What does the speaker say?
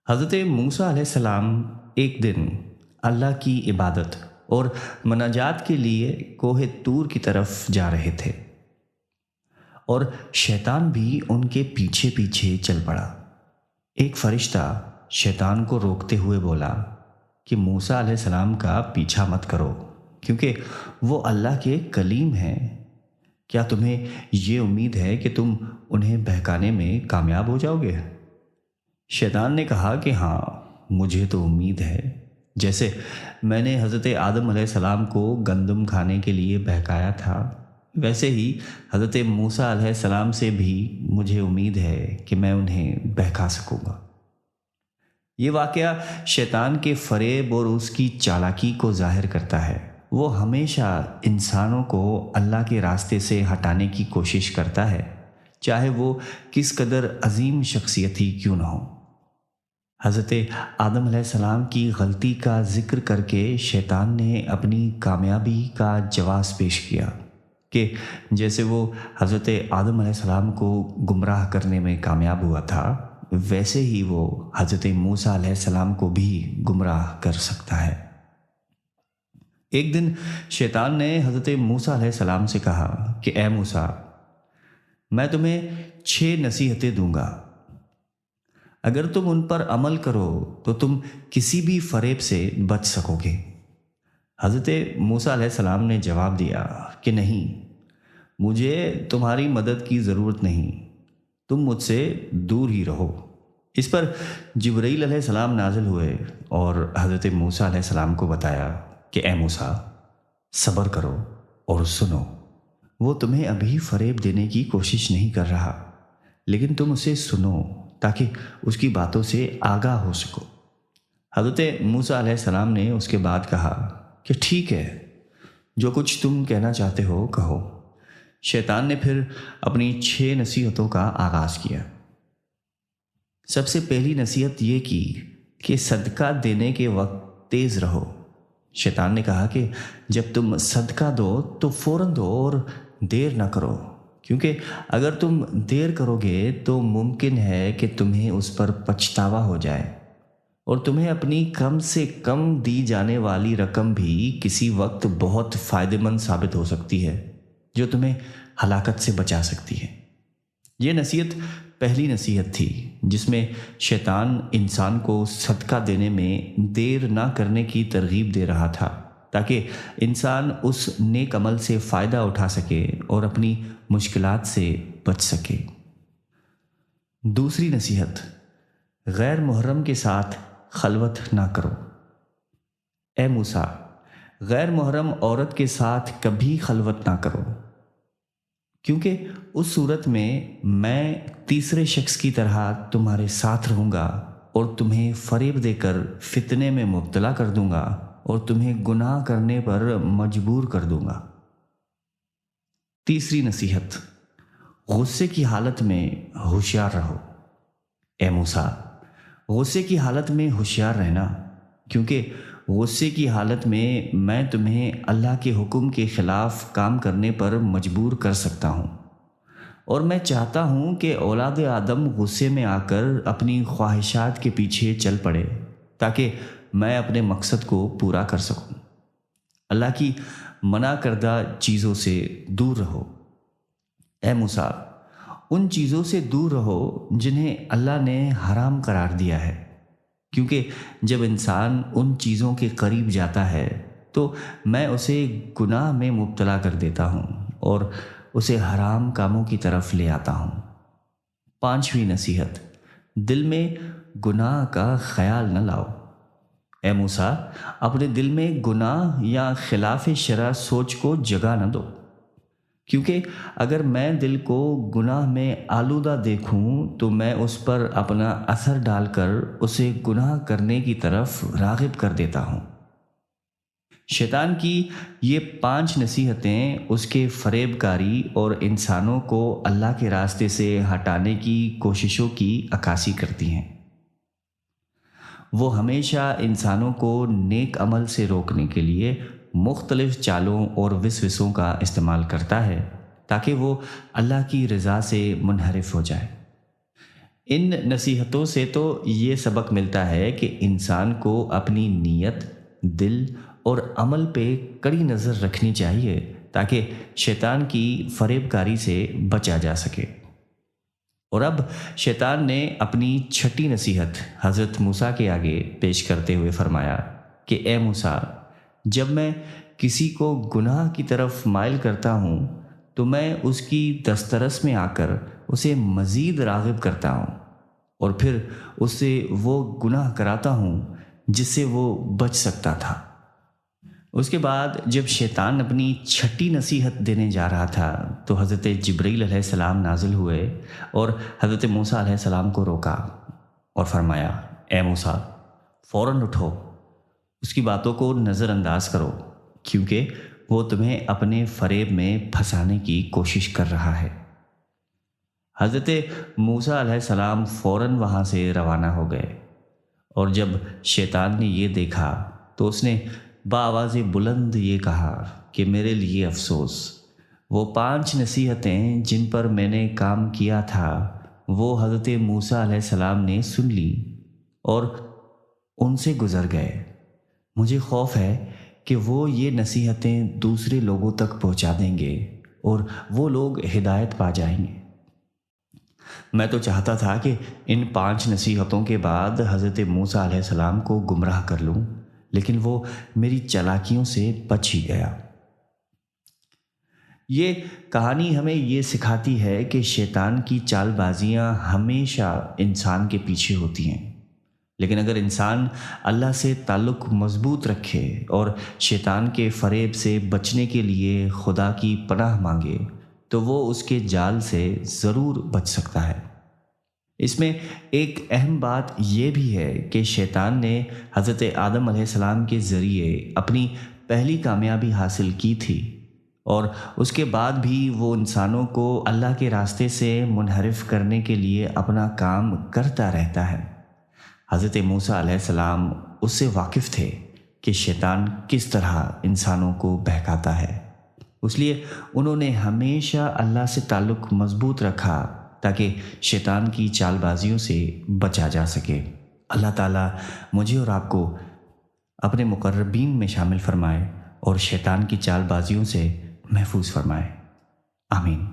حضرت موسیٰ علیہ السلام ایک دن اللہ کی عبادت اور مناجات کے لیے کوہ طور کی طرف جا رہے تھے، اور شیطان بھی ان کے پیچھے پیچھے چل پڑا۔ ایک فرشتہ شیطان کو روکتے ہوئے بولا کہ موسیٰ علیہ السلام کا پیچھا مت کرو، کیونکہ وہ اللہ کے کلیم ہیں۔ کیا تمہیں یہ امید ہے کہ تم انہیں بہکانے میں کامیاب ہو جاؤ گے؟ شیطان نے کہا کہ ہاں، مجھے تو امید ہے۔ جیسے میں نے حضرت آدم علیہ السلام کو گندم کھانے کے لیے بہکایا تھا، ویسے ہی حضرت موسیٰ علیہ السلام سے بھی مجھے امید ہے کہ میں انہیں بہکا سکوں گا۔ یہ واقعہ شیطان کے فریب اور اس کی چالاکی کو ظاہر کرتا ہے۔ وہ ہمیشہ انسانوں کو اللہ کے راستے سے ہٹانے کی کوشش کرتا ہے، چاہے وہ کس قدر عظیم شخصیت ہی کیوں نہ ہو۔ حضرت آدم علیہ السلام کی غلطی کا ذکر کر کے شیطان نے اپنی کامیابی کا جواز پیش کیا کہ جیسے وہ حضرت آدم علیہ السلام کو گمراہ کرنے میں کامیاب ہوا تھا، ویسے ہی وہ حضرت موسیٰ علیہ السلام کو بھی گمراہ کر سکتا ہے۔ ایک دن شیطان نے حضرت موسیٰ علیہ السلام سے کہا کہ اے موسیٰ، میں تمہیں 6 نصیحتیں دوں گا، اگر تم ان پر عمل کرو تو تم کسی بھی فریب سے بچ سکو گے۔ حضرت موسیٰ علیہ السلام نے جواب دیا کہ نہیں، مجھے تمہاری مدد کی ضرورت نہیں، تم مجھ سے دور ہی رہو۔ اس پر جبرائیل علیہ السلام نازل ہوئے اور حضرت موسیٰ علیہ السلام کو بتایا کہ اے موسیٰ، صبر کرو اور سنو، وہ تمہیں ابھی فریب دینے کی کوشش نہیں کر رہا، لیکن تم اسے سنو تاکہ اس کی باتوں سے آگاہ ہو سکو۔ حضرت موسیٰ علیہ السلام نے اس کے بعد کہا کہ ٹھیک ہے، جو کچھ تم کہنا چاہتے ہو کہو۔ شیطان نے پھر اپنی 6 نصیحتوں کا آغاز کیا۔ سب سے پہلی نصیحت یہ کی کہ صدقہ دینے کے وقت تیز رہو۔ شیطان نے کہا کہ جب تم صدقہ دو تو فوراً دو اور دیر نہ کرو، کیونکہ اگر تم دیر کرو گے تو ممکن ہے کہ تمہیں اس پر پچھتاوا ہو جائے، اور تمہیں اپنی کم سے کم دی جانے والی رقم بھی کسی وقت بہت فائدہ مند ثابت ہو سکتی ہے، جو تمہیں ہلاکت سے بچا سکتی ہے۔ یہ نصیحت پہلی نصیحت تھی جس میں شیطان انسان کو صدقہ دینے میں دیر نہ کرنے کی ترغیب دے رہا تھا، تاکہ انسان اس نیک عمل سے فائدہ اٹھا سکے اور اپنی مشکلات سے بچ سکے۔ دوسری نصیحت، غیر محرم کے ساتھ خلوت نہ کرو۔ اے موسیٰ، غیر محرم عورت کے ساتھ کبھی خلوت نہ کرو، کیونکہ اس صورت میں تیسرے شخص کی طرح تمہارے ساتھ رہوں گا اور تمہیں فریب دے کر فتنے میں مبتلا کر دوں گا اور تمہیں گناہ کرنے پر مجبور کر دوں گا۔ تیسری نصیحت، غصے کی حالت میں ہوشیار رہو۔ اے موسیٰ، غصے کی حالت میں ہوشیار رہنا، کیونکہ غصے کی حالت میں تمہیں اللہ کے حکم کے خلاف کام کرنے پر مجبور کر سکتا ہوں، اور میں چاہتا ہوں کہ اولاد آدم غصے میں آ کر اپنی خواہشات کے پیچھے چل پڑے تاکہ میں اپنے مقصد کو پورا کر سکوں۔ اللہ کی منع کردہ چیزوں سے دور رہو۔ اے موسیٰ، ان چیزوں سے دور رہو جنہیں اللہ نے حرام قرار دیا ہے، کیونکہ جب انسان ان چیزوں کے قریب جاتا ہے تو میں اسے گناہ میں مبتلا کر دیتا ہوں اور اسے حرام کاموں کی طرف لے آتا ہوں۔ پانچویں نصیحت، دل میں گناہ کا خیال نہ لاؤ۔ اے موسیٰ، اپنے دل میں گناہ یا خلاف شرع سوچ کو جگہ نہ دو، کیونکہ اگر میں دل کو گناہ میں آلودہ دیکھوں تو میں اس پر اپنا اثر ڈال کر اسے گناہ کرنے کی طرف راغب کر دیتا ہوں۔ شیطان کی یہ 5 نصیحتیں اس کے فریب کاری اور انسانوں کو اللہ کے راستے سے ہٹانے کی کوششوں کی عکاسی کرتی ہیں۔ وہ ہمیشہ انسانوں کو نیک عمل سے روکنے کے لیے مختلف چالوں اور وسوسوں کا استعمال کرتا ہے تاکہ وہ اللہ کی رضا سے منحرف ہو جائے۔ ان نصیحتوں سے تو یہ سبق ملتا ہے کہ انسان کو اپنی نیت، دل اور عمل پہ کڑی نظر رکھنی چاہیے تاکہ شیطان کی فریب کاری سے بچا جا سکے۔ اور اب شیطان نے اپنی چھٹی نصیحت حضرت موسیٰ کے آگے پیش کرتے ہوئے فرمایا کہ اے موسیٰ، جب میں کسی کو گناہ کی طرف مائل کرتا ہوں تو میں اس کی دسترس میں آ کر اسے مزید راغب کرتا ہوں اور پھر اس سے وہ گناہ کراتا ہوں جس سے وہ بچ سکتا تھا۔ اس کے بعد جب شیطان اپنی چھٹی نصیحت دینے جا رہا تھا تو حضرت جبرائیل علیہ السلام نازل ہوئے اور حضرت موسیٰ علیہ السلام کو روکا اور فرمایا، اے موسیٰ، فوراً اٹھو، اس کی باتوں کو نظر انداز کرو، کیونکہ وہ تمہیں اپنے فریب میں پھنسانے کی کوشش کر رہا ہے۔ حضرت موسیٰ علیہ السلام فوراً وہاں سے روانہ ہو گئے، اور جب شیطان نے یہ دیکھا تو اس نے بآواز بلند یہ کہا کہ میرے لیے افسوس، وہ 5 نصیحتیں جن پر میں نے کام کیا تھا وہ حضرت موسیٰ علیہ السلام نے سن لی اور ان سے گزر گئے۔ مجھے خوف ہے کہ وہ یہ نصیحتیں دوسرے لوگوں تک پہنچا دیں گے اور وہ لوگ ہدایت پا جائیں گے۔ میں تو چاہتا تھا کہ ان 5 نصیحتوں کے بعد حضرت موسیٰ علیہ السلام کو گمراہ کر لوں، لیکن وہ میری چالاکیوں سے بچ ہی گیا۔ یہ کہانی ہمیں یہ سکھاتی ہے کہ شیطان کی چال بازیاں ہمیشہ انسان کے پیچھے ہوتی ہیں، لیکن اگر انسان اللہ سے تعلق مضبوط رکھے اور شیطان کے فریب سے بچنے کے لیے خدا کی پناہ مانگے تو وہ اس کے جال سے ضرور بچ سکتا ہے۔ اس میں ایک اہم بات یہ بھی ہے کہ شیطان نے حضرت آدم علیہ السلام کے ذریعے اپنی پہلی کامیابی حاصل کی تھی، اور اس کے بعد بھی وہ انسانوں کو اللہ کے راستے سے منحرف کرنے کے لیے اپنا کام کرتا رہتا ہے۔ حضرت موسیٰ علیہ السلام اس سے واقف تھے کہ شیطان کس طرح انسانوں کو بہکاتا ہے، اس لیے انہوں نے ہمیشہ اللہ سے تعلق مضبوط رکھا تاکہ شیطان کی چال بازیوں سے بچا جا سکے۔ اللہ تعالیٰ مجھے اور آپ کو اپنے مقربین میں شامل فرمائے اور شیطان کی چال بازیوں سے محفوظ فرمائے۔ آمین۔